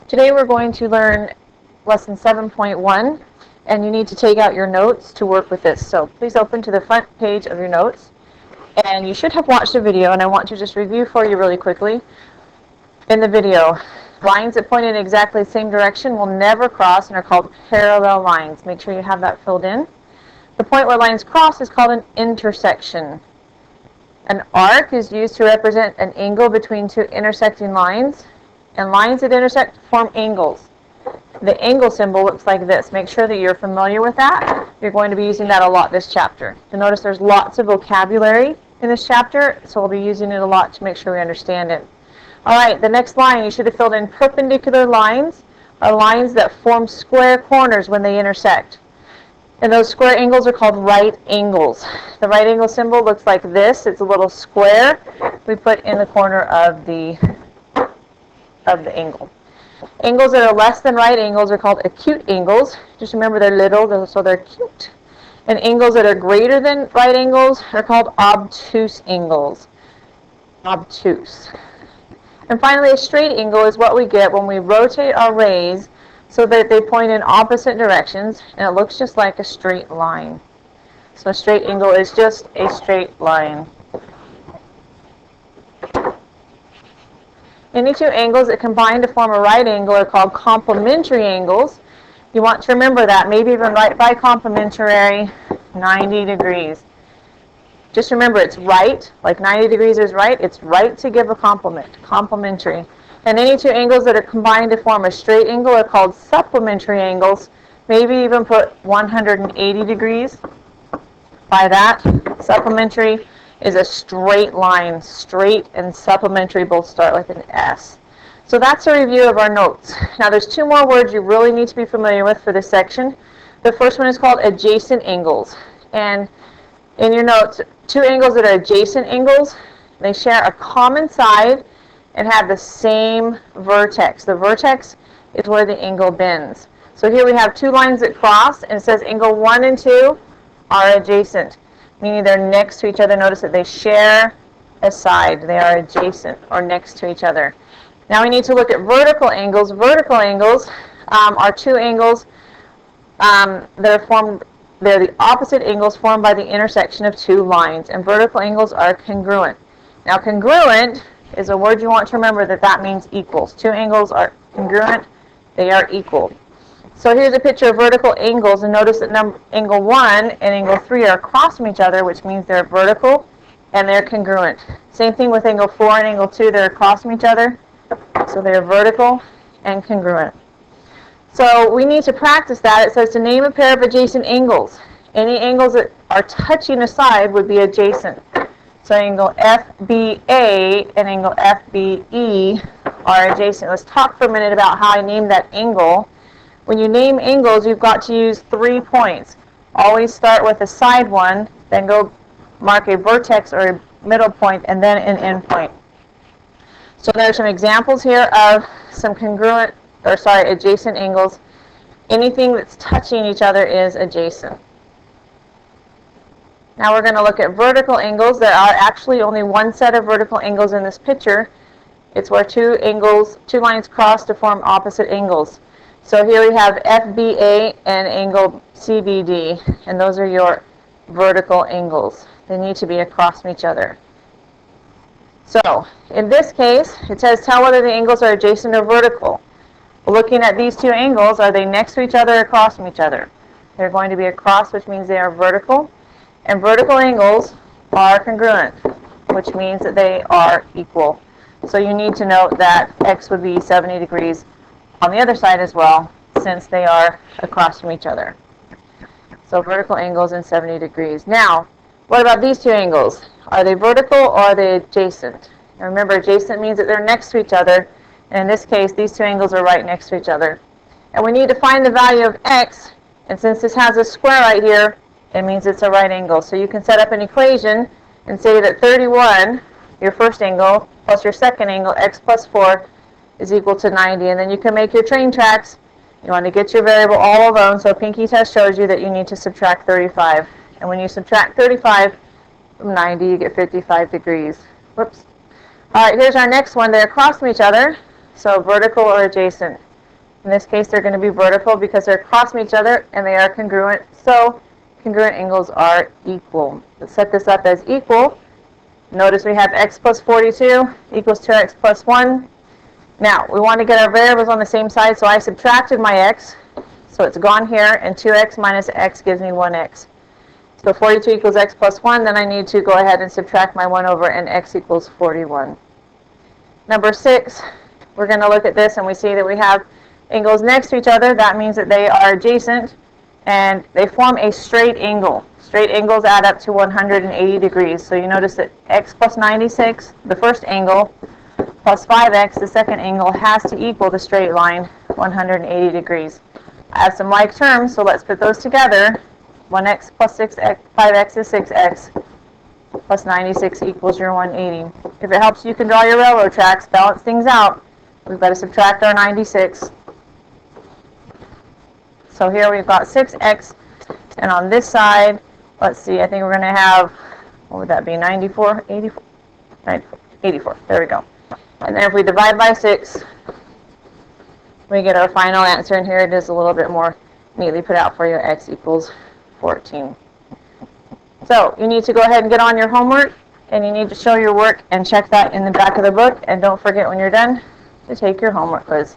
Today we're going to learn lesson 7.1, and you need to take out your notes to work with this. So please open to the front page of your notes, and you should have watched the video, and I want to just review for you really quickly. In the video, lines that point in exactly the same direction will never cross and are called parallel lines. Make sure you have that filled in. The point where lines cross is called an intersection. An arc is used to represent an angle between two intersecting lines, and lines that intersect form angles. The angle symbol looks like this. Make sure that you're familiar with that. You're going to be using that a lot this chapter. You'll notice there's lots of vocabulary in this chapter, so we'll be using it a lot to make sure we understand it. All right, the next line, you should have filled in perpendicular lines, are lines that form square corners when they intersect. And those square angles are called right angles. The right angle symbol looks like this. It's a little square we put in the corner of the angle. Angles that are less than right angles are called acute angles. Just remember they're little, so they're cute. And angles that are greater than right angles are called obtuse angles. Obtuse. And finally, a straight angle is what we get when we rotate our rays so that they point in opposite directions, and it looks just like a straight line. So a straight angle is just a straight line. Any two angles that combine to form a right angle are called complementary angles. You want to remember that. Maybe even write by complementary 90 degrees. Just remember it's right, like 90 degrees is right. It's right to give a complement, complementary. And any two angles that are combined to form a straight angle are called supplementary angles. Maybe even put 180 degrees by that. Supplementary is a straight line. Straight and supplementary both start with an S. So that's a review of our notes. Now there's two more words you really need to be familiar with for this section. The first one is called adjacent angles. And in your notes, two angles that are adjacent angles, they share a common side and have the same vertex. The vertex is where the angle bends. So here we have two lines that cross, and it says angle 1 and 2 are adjacent, meaning they're next to each other. Notice that they share a side. They are adjacent or next to each other. Now we need to look at vertical angles. Vertical angles are two angles that are formed. They're the opposite angles formed by the intersection of two lines, and vertical angles are congruent. Now congruent is a word you want to remember that means equals. Two angles are congruent. They are equal. So here's a picture of vertical angles, and notice that angle 1 and angle 3 are across from each other, which means they're vertical and they're congruent. Same thing with angle 4 and angle 2, they're across from each other, so they're vertical and congruent. So we need to practice that. It says to name a pair of adjacent angles. Any angles that are touching a side would be adjacent. So angle FBA and angle FBE are adjacent. Let's talk for a minute about how I named that angle. When you name angles, you've got to use 3 points. Always start with a side one, then go mark a vertex or a middle point, and then an end point. So there are some examples here of some adjacent angles. Anything that's touching each other is adjacent. Now we're going to look at vertical angles. There are actually only one set of vertical angles in this picture. It's where two lines cross to form opposite angles. So here we have FBA and angle CBD, and those are your vertical angles. They need to be across from each other. So in this case, it says tell whether the angles are adjacent or vertical. Looking at these two angles, are they next to each other or across from each other? They're going to be across, which means they are vertical. And vertical angles are congruent, which means that they are equal. So you need to note that X would be 70 degrees on the other side as well, since they are across from each other. So vertical angles and 70 degrees. Now, what about these two angles? Are they vertical or are they adjacent? Now remember, adjacent means that they're next to each other. And in this case, these two angles are right next to each other. And we need to find the value of X. And since this has a square right here, it means it's a right angle. So you can set up an equation and say that 31, your first angle, plus your second angle, X plus 4, is equal to 90. And then you can make your train tracks. You want to get your variable all alone. So Pinky test shows you that you need to subtract 35. And when you subtract 35 from 90, you get 55 degrees. Whoops. All right, here's our next one. They're across from each other. So vertical or adjacent. In this case, they're going to be vertical because they're across from each other and they are congruent. So congruent angles are equal. Let's set this up as equal. Notice we have x plus 42 equals 2x plus 1. Now, we want to get our variables on the same side, so I subtracted my x. So it's gone here, and 2x minus x gives me 1x. So 42 equals x plus 1, then I need to go ahead and subtract my 1 over, and x equals 41. Number 6, we're going to look at this, and we see that we have angles next to each other. That means that they are adjacent, and they form a straight angle. Straight angles add up to 180 degrees. So you notice that x plus 96, the first angle, plus 5x, the second angle, has to equal the straight line, 180 degrees. I have some like terms, so let's put those together. 1x plus 6x, 5x is 6x, plus 96 equals your 180. If it helps, you can draw your railroad tracks, balance things out. We've got to subtract our 96. So here we've got 6x, and on this side, let's see, I think we're going to have, what would that be, 94, 84, 94, 84, there we go. And then if we divide by 6, we get our final answer, and here it is a little bit more neatly put out for you, x equals 14. So you need to go ahead and get on your homework, and you need to show your work and check that in the back of the book, and don't forget when you're done to take your homework quiz.